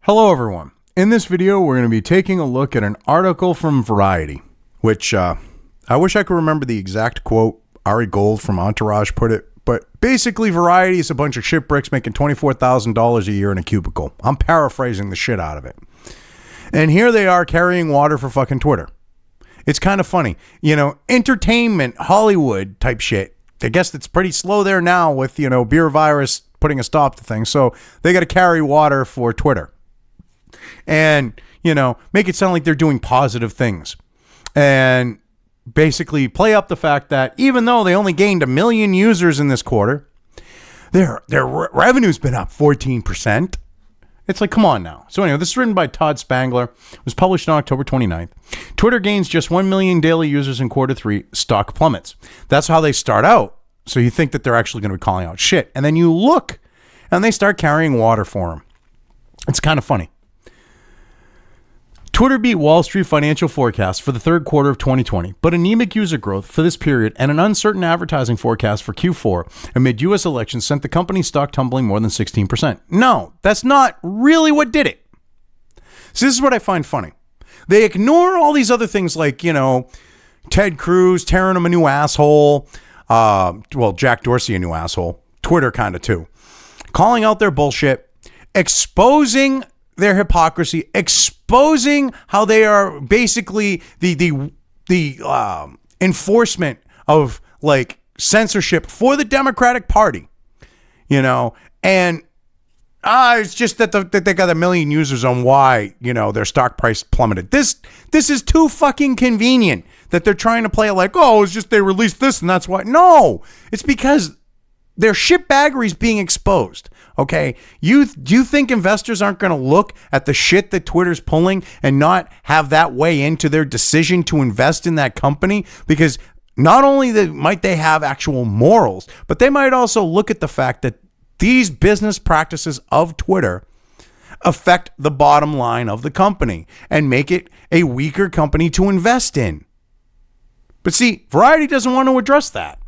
Hello everyone. In this video, we're going to be taking a look at an article from Variety, which I wish I could remember the exact quote. Ari Gold from Entourage put it, but basically Variety is a bunch of shit bricks making $24,000 a year in a cubicle. I'm paraphrasing the shit out of it. And here they are carrying water for fucking Twitter. It's kind of funny. You know, entertainment, Hollywood type shit. I guess it's pretty slow there now with, you know, beer virus putting a stop to things. So they got to carry water for Twitter. And, you know, make it sound like they're doing positive things. And basically play up the fact that even though they only gained 1 million users in this quarter, their revenue's been up 14%. It's like, come on now. So anyway, this is written by Todd Spangler. It was published on October 29th. Twitter gains just 1 million daily users in quarter 3. Stock plummets. That's how they start out. So you think that they're actually going to be calling out shit. And then you look and they start carrying water for them. It's kind of funny. Twitter beat Wall Street financial forecasts for the third quarter of 2020, but anemic user growth for this period and an uncertain advertising forecast for Q4 amid U.S. elections sent the company's stock tumbling more than 16%. No, that's not really what did it. So this is what I find funny. They ignore all these other things like, you know, Ted Cruz tearing him a new asshole. Jack Dorsey a new asshole. Twitter kind of too. Calling out their bullshit. Exposing their hypocrisy, exposing how they are basically the enforcement of like censorship for the Democratic Party, you know, and it's just that they got 1 million users on why, you know, their stock price plummeted. This is too fucking convenient that they're trying to play it like, oh, it's just they released this and that's why. No, it's because their shitbaggery is being exposed. Okay, do you think investors aren't going to look at the shit that Twitter's pulling and not have that weigh into their decision to invest in that company? Because not only might they have actual morals, but they might also look at the fact that these business practices of Twitter affect the bottom line of the company and make it a weaker company to invest in. But see, Variety doesn't want to address that.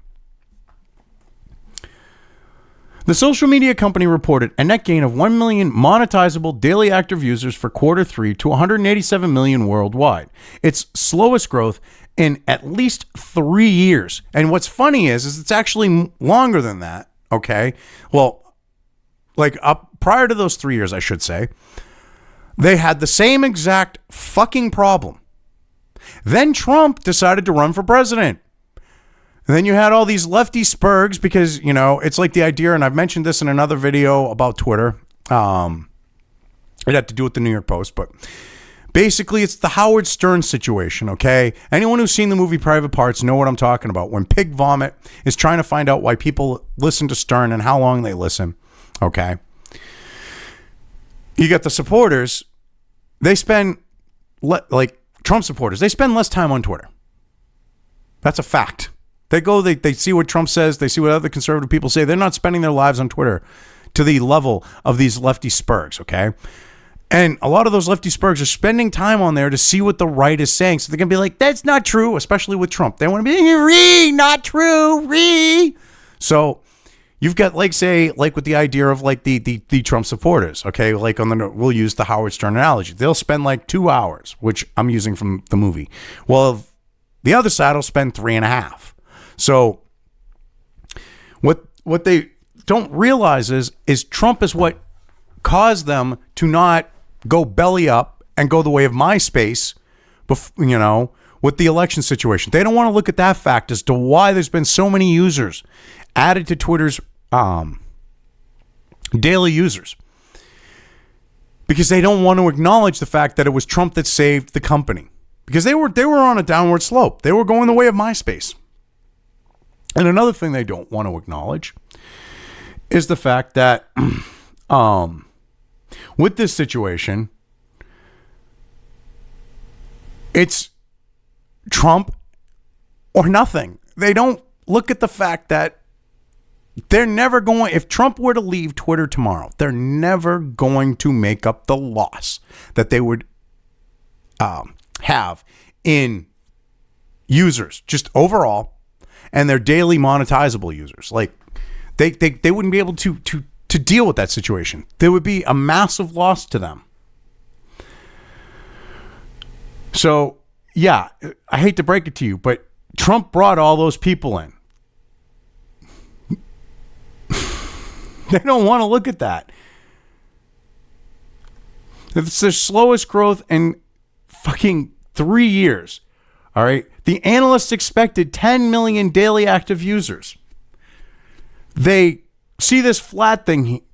The social media company reported a net gain of 1 million monetizable daily active users for quarter 3 to 187 million worldwide. Its slowest growth in at least 3 years. And what's funny is it's actually longer than that. Okay. Well, like prior to those 3 years, I should say, they had the same exact fucking problem. Then Trump decided to run for president. And then you had all these lefty spurgs because, you know, it's like the idea, and I've mentioned this in another video about Twitter. It had to do with the New York Post, but basically it's the Howard Stern situation, okay? Anyone who's seen the movie Private Parts know what I'm talking about. When Pig Vomit is trying to find out why people listen to Stern and how long they listen, okay? You got the supporters. They spend, like Trump supporters, they spend less time on Twitter. That's a fact. They go, they see what Trump says, they see what other conservative people say. They're not spending their lives on Twitter to the level of these lefty spurgs, okay? And a lot of those lefty spurgs are spending time on there to see what the right is saying. So they're going to be like, that's not true, especially with Trump. They want to be, not true, So you've got, like, say, like with the idea of like the Trump supporters, okay? Like we'll use the Howard Stern analogy. They'll spend like 2 hours, which I'm using from the movie. Well, the other side will spend 3.5. So what they don't realize is Trump is what caused them to not go belly up and go the way of MySpace, you know, with the election situation. They don't want to look at that fact as to why there's been so many users added to Twitter's daily users. Because they don't want to acknowledge the fact that it was Trump that saved the company. Because they were on a downward slope. They were going the way of MySpace. And another thing they don't want to acknowledge is the fact that with this situation, it's Trump or nothing. They don't look at the fact that they're never going, if Trump were to leave Twitter tomorrow, they're never going to make up the loss that they would have in users, just overall, and their daily monetizable users. Like they wouldn't be able to deal with that situation. There would be a massive loss to them. So, yeah, I hate to break it to you, but Trump brought all those people in. They don't want to look at that. It's the slowest growth in fucking 3 years. All right. The analysts expected 10 million daily active users. They see this flat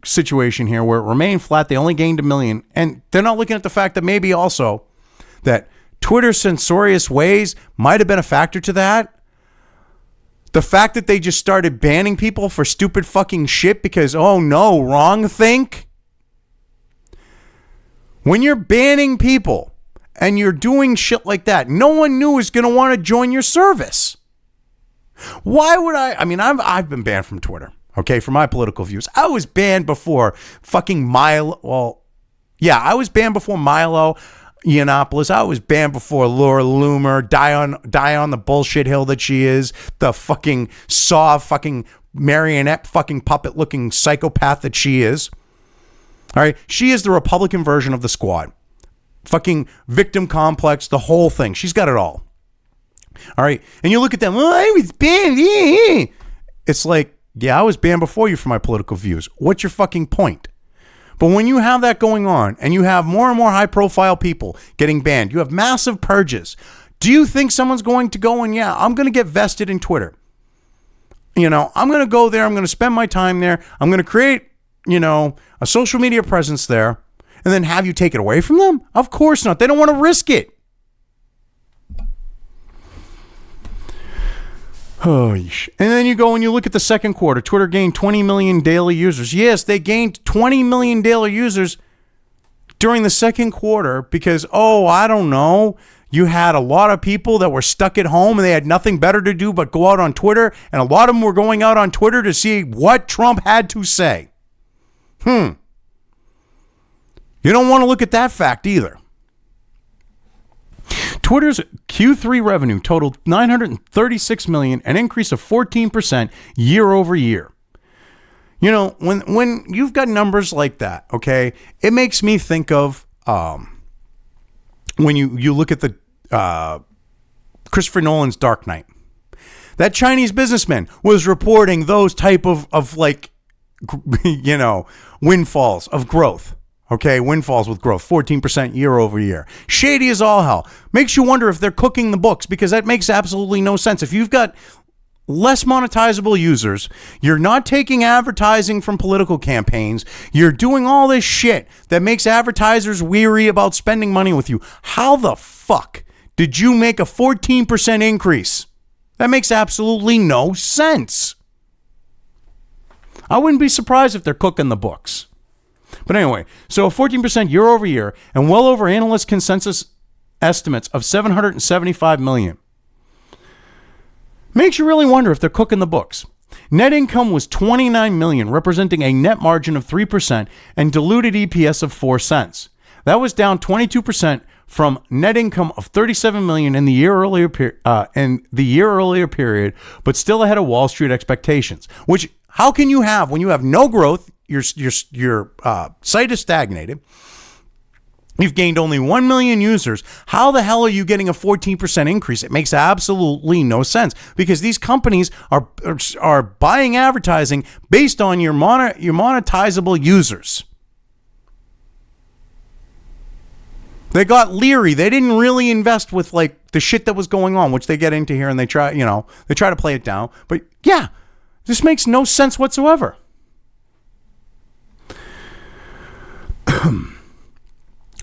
situation here where it remained flat. They only gained 1 million. And they're not looking at the fact that maybe also that Twitter's censorious ways might have been a factor to that. The fact that they just started banning people for stupid fucking shit because, oh no, wrong think. When you're banning people and you're doing shit like that, no one new is going to want to join your service. Why would I mean, I've been banned from Twitter, okay, for my political views. I was banned before fucking Milo. Well, yeah, I was banned before Milo Yiannopoulos. I was banned before Laura Loomer, die on the bullshit hill that she is, the fucking fucking marionette fucking puppet looking psychopath that she is. All right, she is the Republican version of the Squad. Fucking victim complex, the whole thing. She's got it all. All right, and you look at them, I was banned. It's like, yeah, I was banned before you for my political views. What's your fucking point? But when you have that going on and you have more and more high-profile people getting banned, you have massive purges. Do you think someone's going to go and, yeah, I'm going to get vested in Twitter? You know, I'm going to go there. I'm going to spend my time there. I'm going to create, you know, a social media presence there and then have you take it away from them? Of course not. They don't want to risk it. Oh, and then you go and you look at the second quarter. Twitter gained 20 million daily users. Yes, they gained 20 million daily users during the second quarter because, I don't know, you had a lot of people that were stuck at home and they had nothing better to do but go out on Twitter. And a lot of them were going out on Twitter to see what Trump had to say. You don't want to look at that fact either. Twitter's Q3 revenue totaled $936 million, an increase of 14% year over year. You know, when you've got numbers like that, okay, it makes me think of when you look at the Christopher Nolan's Dark Knight. That Chinese businessman was reporting those type of like, you know, windfalls of growth. Okay, windfalls with growth, 14% year over year. Shady as all hell. Makes you wonder if they're cooking the books because that makes absolutely no sense. If you've got less monetizable users, you're not taking advertising from political campaigns, you're doing all this shit that makes advertisers weary about spending money with you. How the fuck did you make a 14% increase? That makes absolutely no sense. I wouldn't be surprised if they're cooking the books. But anyway, so 14% year over year and well over analyst consensus estimates of 775 million. Makes you really wonder if they're cooking the books. Net income was 29 million, representing a net margin of 3% and diluted EPS of 4 cents. That was down 22% from net income of 37 million in the year earlier period, but still ahead of Wall Street expectations. Which how can you have when you have no growth? Your site is stagnated. You've gained only 1 million users. How the hell are you getting a 14% increase? It makes absolutely no sense because these companies are buying advertising based on your monetizable users. They got leery. They didn't really invest with like the shit that was going on, which they get into here and they try to play it down. But yeah, this makes no sense whatsoever.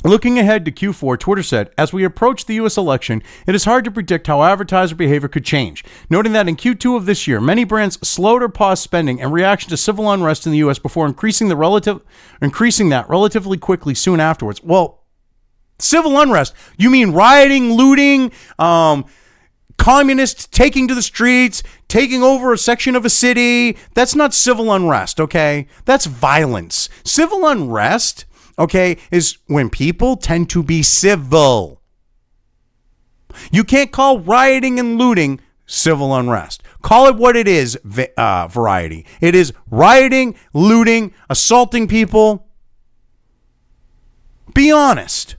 Looking ahead to Q4, Twitter said, as we approach the U.S. election, it is hard to predict how advertiser behavior could change, noting that in Q2 of this year, many brands slowed or paused spending in reaction to civil unrest in the U.S. before increasing that relatively quickly soon afterwards. Well, civil unrest, you mean rioting, looting, communists taking to the streets, taking over a section of a city? That's not civil unrest, okay? That's violence. Civil unrest, okay, is when people tend to be civil. You can't call rioting and looting civil unrest. Call it what it is, Variety. It is rioting, looting, assaulting people. Be honest.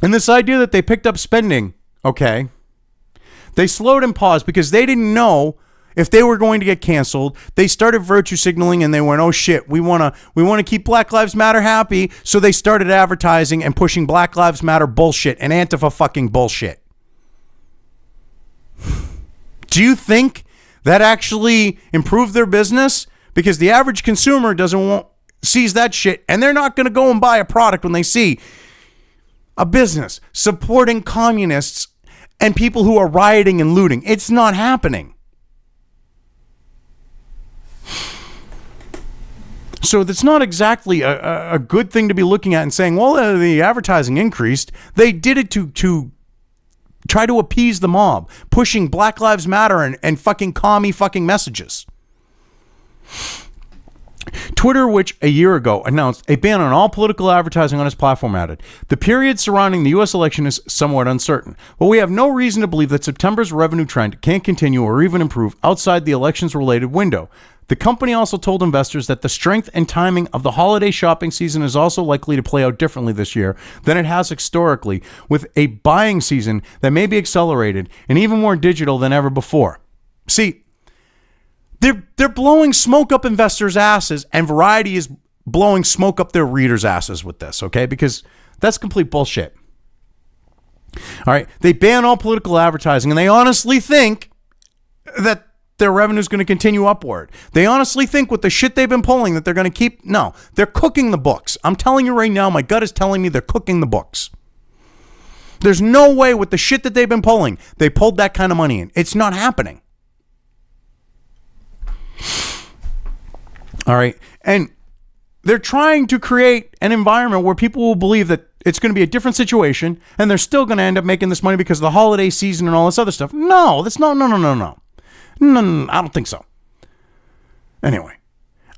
And this idea that they picked up spending, okay, they slowed and paused because they didn't know if they were going to get canceled. They started virtue signaling and they went, oh shit, we want to keep Black Lives Matter happy. So they started advertising and pushing Black Lives Matter bullshit and Antifa fucking bullshit. Do you think that actually improved their business? Because the average consumer sees that shit and they're not going to go and buy a product when they see a business supporting communists and people who are rioting and looting. It's not happening. So that's not exactly a good thing to be looking at and saying, well, the advertising increased. They did it to try to appease the mob, pushing Black Lives Matter and fucking commie fucking messages. Twitter, which a year ago announced a ban on all political advertising on its platform, added, the period surrounding the U.S. election is somewhat uncertain, but we have no reason to believe that September's revenue trend can't continue or even improve outside the elections-related window. The company also told investors that the strength and timing of the holiday shopping season is also likely to play out differently this year than it has historically, with a buying season that may be accelerated and even more digital than ever before. See, they're blowing smoke up investors' asses, and Variety is blowing smoke up their readers' asses with this, okay? Because that's complete bullshit. All right, they ban all political advertising, and they honestly think that their revenue is going to continue upward. They honestly think with the shit they've been pulling that they're going to keep. No, they're cooking the books. I'm telling you right now, my gut is telling me they're cooking the books. There's no way with the shit that they've been pulling, they pulled that kind of money in. It's not happening. All right. And they're trying to create an environment where people will believe that it's going to be a different situation and they're still going to end up making this money because of the holiday season and all this other stuff. No, that's no. No, I don't think so. Anyway,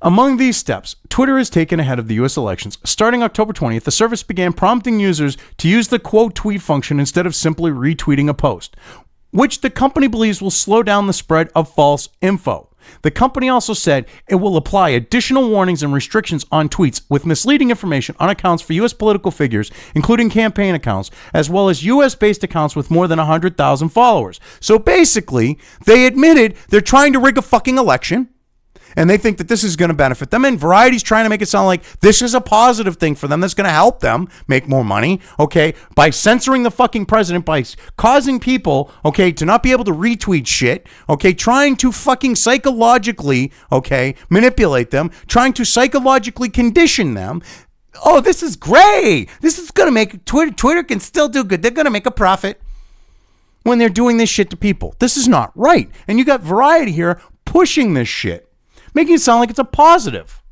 among these steps, Twitter has taken ahead of the U.S. elections. Starting October 20th, the service began prompting users to use the quote tweet function instead of simply retweeting a post, which the company believes will slow down the spread of false info. The company also said it will apply additional warnings and restrictions on tweets with misleading information on accounts for U.S. political figures, including campaign accounts, as well as U.S.-based accounts with more than 100,000 followers. So basically, they admitted they're trying to rig a fucking election, and they think that this is going to benefit them. And Variety's trying to make it sound like this is a positive thing for them that's going to help them make more money, okay, by censoring the fucking president, by causing people, okay, to not be able to retweet shit, okay, trying to fucking psychologically, okay, manipulate them, trying to psychologically condition them. Oh, this is great. This is going to make Twitter can still do good. They're going to make a profit when they're doing this shit to people. This is not right. And you got Variety here pushing this shit, making it sound like it's a positive.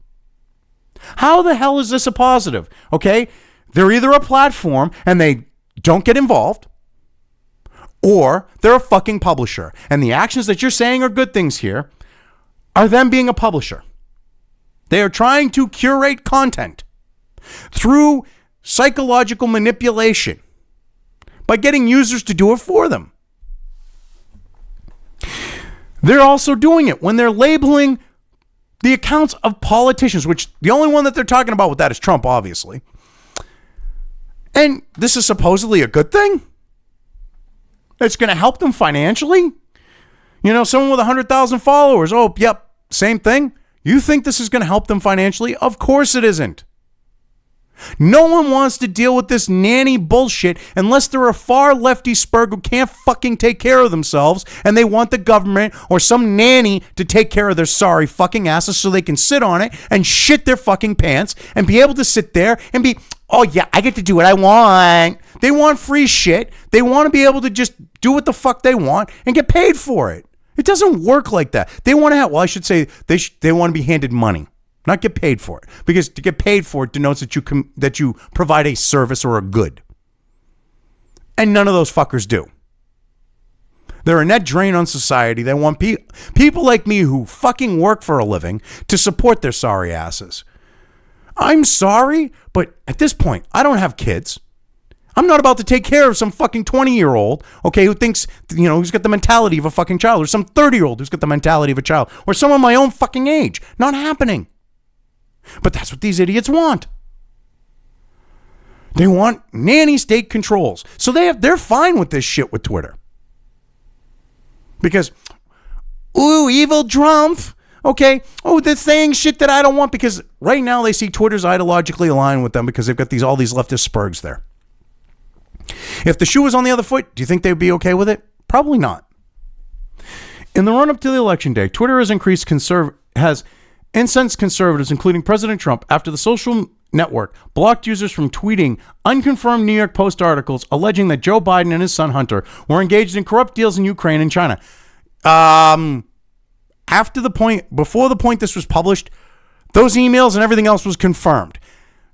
How the hell is this a positive? Okay, they're either a platform and they don't get involved, or they're a fucking publisher. And the actions that you're saying are good things here are them being a publisher. They are trying to curate content through psychological manipulation by getting users to do it for them. They're also doing it when they're labeling the accounts of politicians, which the only one that they're talking about with that is Trump, obviously. And this is supposedly a good thing. It's going to help them financially. You know, someone with 100,000 followers. Oh, yep, same thing. You think this is going to help them financially? Of course it isn't. No one wants to deal with this nanny bullshit unless they're a far lefty spurg who can't fucking take care of themselves and they want the government or some nanny to take care of their sorry fucking asses so they can sit on it and shit their fucking pants and be able to sit there and be, oh yeah, I get to do what I want. They want free shit. They want to be able to just do what the fuck they want and get paid for it. It doesn't work like that. They want to have, well, I should say they want to be handed money. Not get paid for it, because to get paid for it denotes that you provide a service or a good, and none of those fuckers do. They're a net drain on society. They want people like me who fucking work for a living to support their sorry asses. I'm sorry, but at this point, I don't have kids. I'm not about to take care of some fucking 20-year-old, okay, who thinks, you know, who's got the mentality of a fucking child, or some 30-year-old who's got the mentality of a child, or someone my own fucking age. Not happening. But that's what these idiots want. They want nanny state controls. So they're fine with this shit with Twitter. Because, ooh, evil Trump. Okay. Oh, they're saying shit that I don't want, because right now they see Twitter's ideologically aligned with them because they've got all these leftist spurgs there. If the shoe was on the other foot, do you think they'd be okay with it? Probably not. In the run-up to the election day, Twitter has incensed conservatives, including President Trump, after the social network blocked users from tweeting unconfirmed New York Post articles alleging that Joe Biden and his son Hunter were engaged in corrupt deals in Ukraine and China. Before the point this was published, those emails and everything else was confirmed.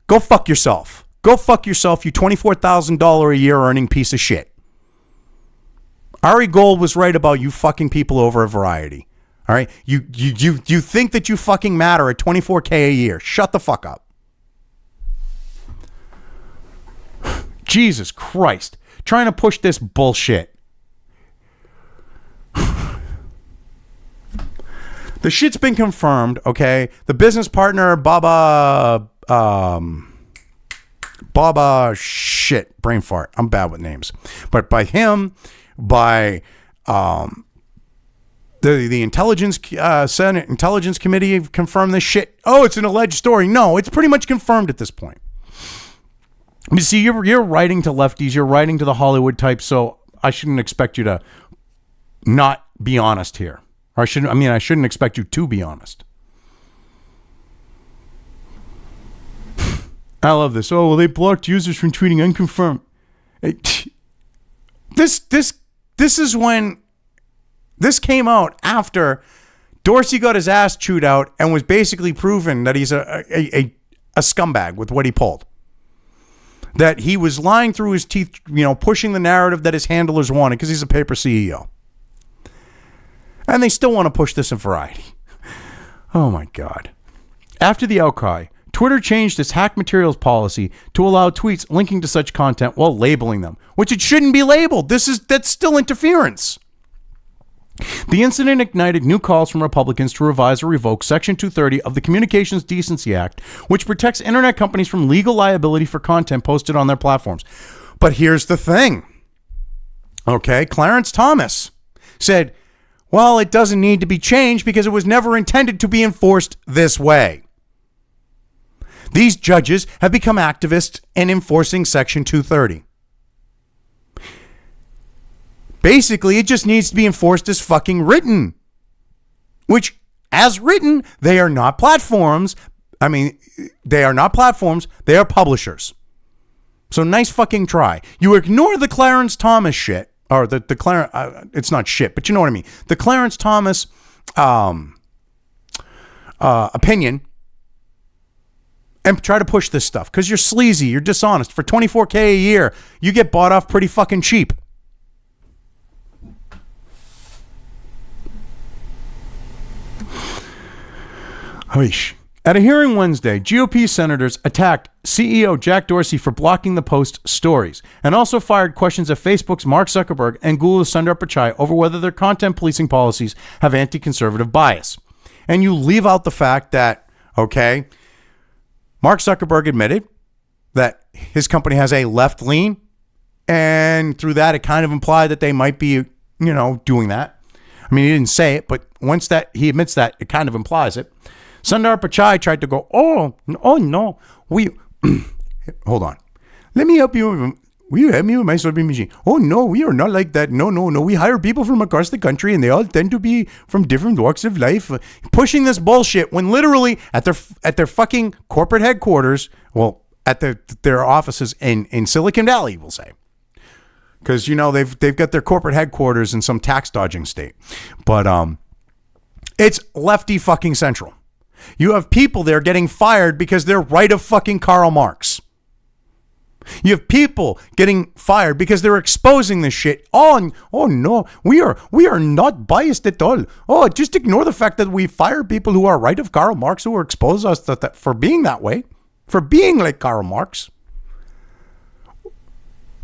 Go fuck yourself. Go fuck yourself, you $24,000 a year earning piece of shit. Ari Gold was right about you fucking people over at Variety. All right? You think that you fucking matter at $24K a year. Shut the fuck up. Jesus Christ. Trying to push this bullshit. The shit's been confirmed, okay? The business partner, Baba shit, brain fart. I'm bad with names. But by him, by the intelligence Senate Intelligence Committee confirmed this shit. Oh, it's an alleged story. No, it's pretty much confirmed at this point. You see, you're writing to lefties, you're writing to the Hollywood types, so I shouldn't expect you to not be honest here. Or I shouldn't expect you to be honest. I love this. Oh, well, they blocked users from tweeting unconfirmed. This is when this came out after Dorsey got his ass chewed out and was basically proven that he's a scumbag with what he pulled. That he was lying through his teeth, pushing the narrative that his handlers wanted because he's a paper CEO. And they still want to push this in Variety. Oh my God. After the outcry, Twitter changed its hack materials policy to allow tweets linking to such content while labeling them, which it shouldn't be labeled. That's still interference. The incident ignited new calls from Republicans to revise or revoke Section 230 of the Communications Decency Act, which protects internet companies from legal liability for content posted on their platforms. But here's the thing. Okay, Clarence Thomas said, well, it doesn't need to be changed because it was never intended to be enforced this way. These judges have become activists in enforcing Section 230. Basically, it just needs to be enforced as fucking written. Which, as written, they are not platforms. They are not platforms. They are publishers. So nice fucking try. You ignore the Clarence Thomas shit. Or the Clarence, it's not shit, but you know what I mean. The Clarence Thomas opinion. And try to push this stuff. Because you're sleazy. You're dishonest. For $24K a year, you get bought off pretty fucking cheap. At a hearing Wednesday, GOP senators attacked CEO Jack Dorsey for blocking the Post stories and also fired questions at Facebook's Mark Zuckerberg and Google's Sundar Pichai over whether their content policing policies have anti-conservative bias. And you leave out the fact that, okay, Mark Zuckerberg admitted that his company has a left lean, and through that it kind of implied that they might be, doing that. He didn't say it, but once that he admits that, it kind of implies it. Sundar Pichai tried to go, oh no, hold on. Let me help you. Will you help me with my soybean machine? Oh no, we are not like that. No. We hire people from across the country and they all tend to be from different walks of life. Pushing this bullshit when literally at their fucking corporate headquarters, well, at their offices in Silicon Valley, we'll say. Because, they've got their corporate headquarters in some tax dodging state. But it's lefty fucking central. You have people there getting fired because they're right of fucking Karl Marx. You have people getting fired because they're exposing this shit. Oh no, we are not biased at all. Oh, just ignore the fact that we fire people who are right of Karl Marx, who are expose us that for being that way, for being like Karl Marx.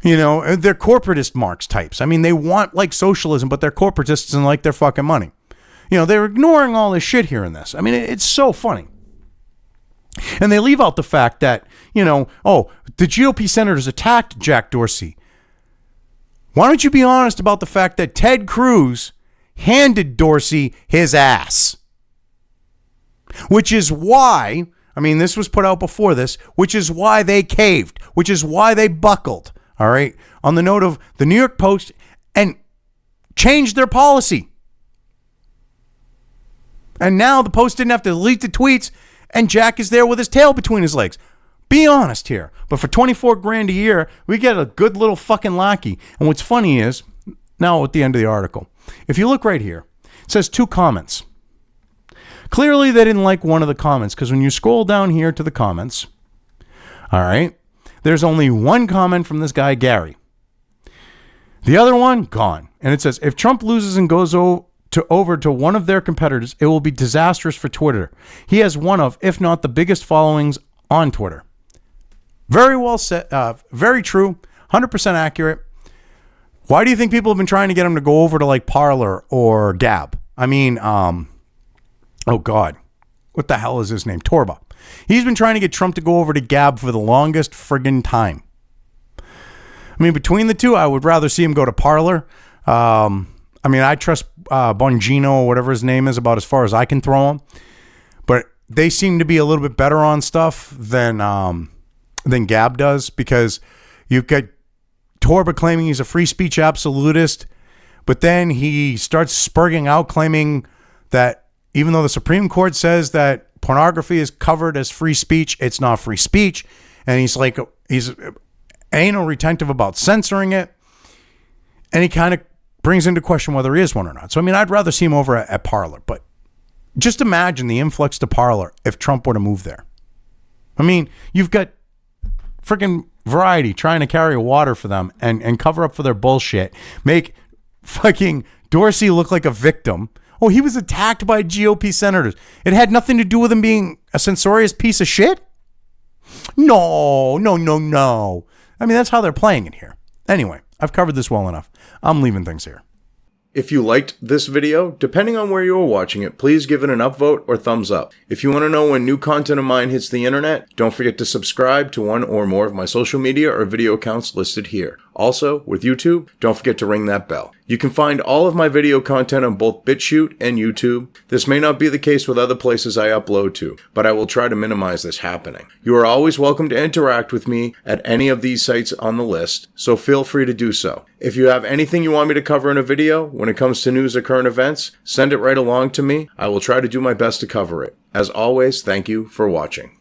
They're corporatist Marx types. They want like socialism, but they're corporatists and like their fucking money. They're ignoring all this shit here in this. It's so funny. And they leave out the fact that, the GOP senators attacked Jack Dorsey. Why don't you be honest about the fact that Ted Cruz handed Dorsey his ass? Which is why, this was put out before this, which is why they caved, which is why they buckled, all right, on the note of the New York Post and changed their policy. And now the Post didn't have to delete the tweets and Jack is there with his tail between his legs. Be honest here. But for $24,000 a year, we get a good little fucking lackey. And what's funny is, now at the end of the article, if you look right here, it says 2 comments. Clearly, they didn't like one of the comments because when you scroll down here to the comments, all right, there's only one comment from this guy, Gary. The other one, gone. And it says, if Trump loses and goes over to one of their competitors, it will be disastrous for Twitter. He has one of, if not the biggest followings on Twitter. Very well said, very true, 100% accurate. Why do you think people have been trying to get him to go over to like Parler or Gab? Oh God, what the hell is his name? Torba. He's been trying to get Trump to go over to Gab for the longest friggin' time. Between the two, I would rather see him go to Parler. I trust Bongino or whatever his name is about as far as I can throw him. But they seem to be a little bit better on stuff than Gab does, because you've got Torba claiming he's a free speech absolutist, but then he starts spurging out claiming that even though the Supreme Court says that pornography is covered as free speech, it's not free speech. And he's anal retentive about censoring it. And he kind of brings into question whether he is one or not. So, I'd rather see him over at Parler. But just imagine the influx to Parler if Trump were to move there. You've got freaking Variety trying to carry water for them and cover up for their bullshit. Make fucking Dorsey look like a victim. Oh, he was attacked by GOP senators. It had nothing to do with him being a censorious piece of shit? No. That's how they're playing it here. Anyway, I've covered this well enough. I'm leaving things here. If you liked this video, depending on where you are watching it, please give it an upvote or thumbs up. If you want to know when new content of mine hits the internet, don't forget to subscribe to one or more of my social media or video accounts listed here. Also, with YouTube, don't forget to ring that bell. You can find all of my video content on both BitChute and YouTube. This may not be the case with other places I upload to, but I will try to minimize this happening. You are always welcome to interact with me at any of these sites on the list, so feel free to do so. If you have anything you want me to cover in a video, when it comes to news or current events, send it right along to me. I will try to do my best to cover it. As always, thank you for watching.